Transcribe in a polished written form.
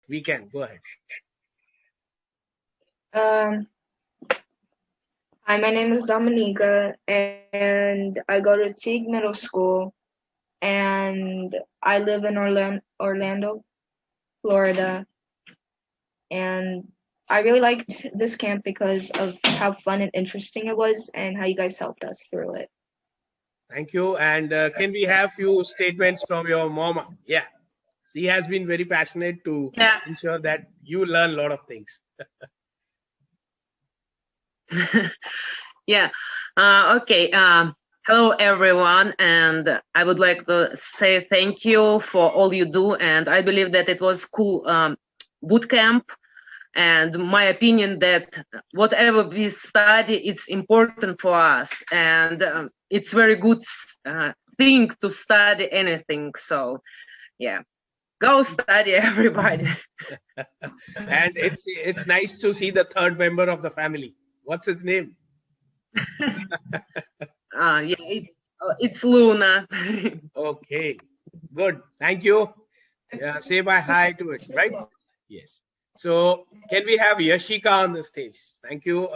We can go ahead. Hi, my name is Dominika, and I go to Teague Middle School, and I live in Orlando, Florida. And I really liked this camp because of how fun and interesting it was and how you guys helped us through it. Thank you. And can we have few statements from your mom? Yeah. She has been very passionate to ensure that you learn a lot of things. Yeah. Okay. Hello, everyone. And I would like to say thank you for all you do. And I believe that it was cool boot camp. And my opinion that whatever we study, it's important for us. And it's very good thing to study anything. So, yeah. Go study, everybody. And it's nice to see the third member of the family. What's his name? Yeah, it's Luna. Okay, good. Thank you. Say bye hi to it, right? Yes. So can we have Yashika on the stage? Thank you.